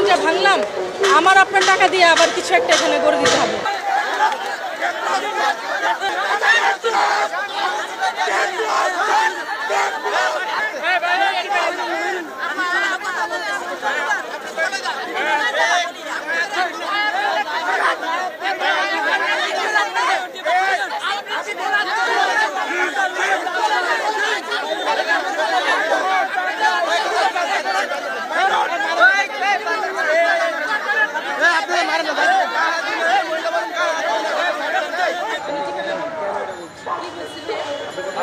বিল্ডিংটা ভাঙলাম, আমার আপনার টাকা দিয়ে আবার কিছু একটা এখানে করে দিতে হবে।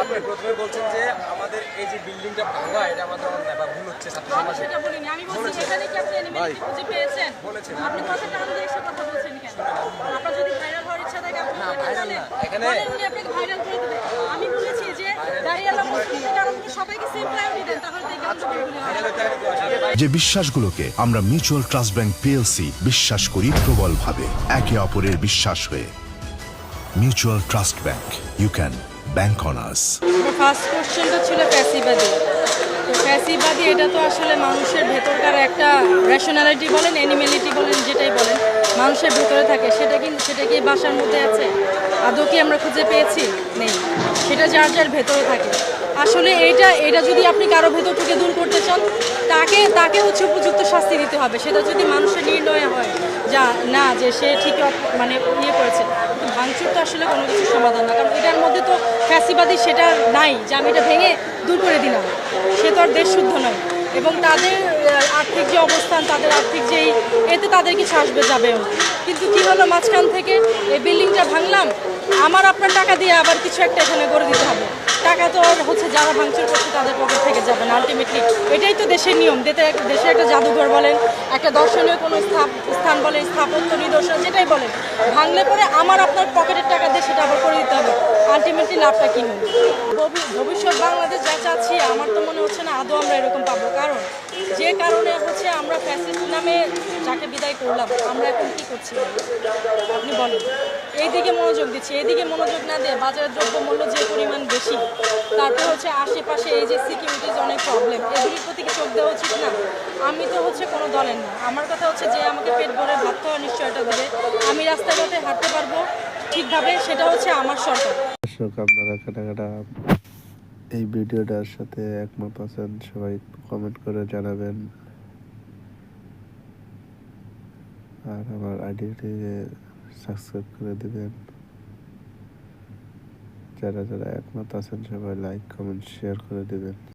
আপনি প্রথমে বলছেন যে আমাদের এই যে বিল্ডিংটা ভাঙা, এটা আমাদের ভুল হচ্ছে। আমি সেটা বলিনি, আমি বলছি এখানে কি আপনি এনিমেলিটি খুঁজে পেয়েছেন? আপনি কথা টান দিয়ে এসব কথা বলছেন কেন? আপনার যদি ভাইরাল হওয়ার ইচ্ছা থাকে আপনি এখানে উনি আপনাকে ভাইরাল করে দেবে। আমি বলেছি যে দাঁড়িয়ালা মসজিদের কারণে সবাইকে সেম প্রায়োরিটি দেন, তাহলে দেখবেন যে বিশ্বাসগুলোকে আমরা মিউচুয়াল ট্রাস্ট ব্যাংক পিএলসি বিশ্বাস করি প্রবলভাবে, একে অপরের বিশ্বাস হয়ে। Mutual trust bank, you can bank on us. First কোশ্চেনটা ছিল ফ্যাসিবাদী। তো ফ্যাসিবাদী এটা তো আসলে মানুষের ভেতরকার একটা রেশনালিটি বলেন, অ্যানিমেলিটি বলেন, যেটাই বলেন মানুষের ভেতরে থাকে। সেটা কি বাসার মধ্যে আছে? আদৌ কি আমরা খুঁজে পেয়েছি? নেই। সেটা যার যার ভেতরে থাকে। আসলে এটা যদি আপনি কারো ভেতর থেকে দূর করতে চান, তাকে হচ্ছে উপযুক্ত শাস্তি দিতে হবে। সেটা যদি মানুষের নির্ণয় হয় না যে সে ঠিক মানে ইয়ে করেছে, ভাঙচুর তো আসলে কোনো কিছু সমাধান না। কারণ এটার মধ্যে তো ফ্যাসিবাদী সেটা নাই যে আমি এটা ভেঙে দূর করে দিলাম। সে তো আর দেশ শুদ্ধ নয়। এবং তাদের আর্থিক যে অবস্থান, তাদের আর্থিক যেই এতে তাদের কিছু আসবে যাবেও। কিন্তু কী হলো, মাঝখান থেকে এই বিল্ডিংটা ভাঙলাম, আমার আপনার টাকা দিয়ে আবার কিছু একটা এখানে করে দিতে হবে। টাকা তো আর হচ্ছে যারা ভাঙচুর করছে তাদের পকেট থেকে যাবে না আলটিমেটলি। এটাই তো দেশের নিয়ম। দেশে একটা জাদুঘর বলেন, একটা দর্শনীয় কোনো স্থান বলেন, স্থাপত্য নিদর্শন যেটাই বলেন, ভাঙলে পরে আমার আপনার পকেটের টাকা দিয়ে সেটা আবার করে দিতে হবে। আলটিমেটলি লাভটা কী হবে? ভবিষ্যৎ বাংলাদেশ যা চাচ্ছি, আমার তো মনে হচ্ছে না আদৌ আমরা এরকম পাবো। কারণ যে কারণে হচ্ছে আমরা ফ্যাসিস্ট নামে যাকে বিদায় করলাম, আমরা এখন কী করছি আপনি বলেন? এইদিকে মনোযোগ দিচ্ছি, এইদিকে মনোযোগ না দিয়ে বাজারের দ্রব্যমূল্য যে পরিমাণ বেশি, তারপর হচ্ছে আশেপাশে এই যে সিকিউরিটিজ অনেক প্রবলেম, এগুলির প্রতি কি চোখ দেওয়া উচিত না? আমি তো হচ্ছে কোনো দলের না। আমার কথা হচ্ছে যে আমাকে পেট ভরে ভাত খাওয়ার নিশ্চয়তা দেবে, আমি রাস্তাঘাটে হাঁটতে পারবো ঠিকভাবে, সেটা হচ্ছে আমার সরকার। দর্শক, আপনারা কাটা এই ভিডিওটার সাথে একমত আছেন সবাই কমেন্ট করে জানাবেন। আর আমার আইডিটিকে সাবস্ক্রাইব করে দিবেন। যারা যারা একমত আছেন সবাই লাইক কমেন্ট শেয়ার করে দিবেন।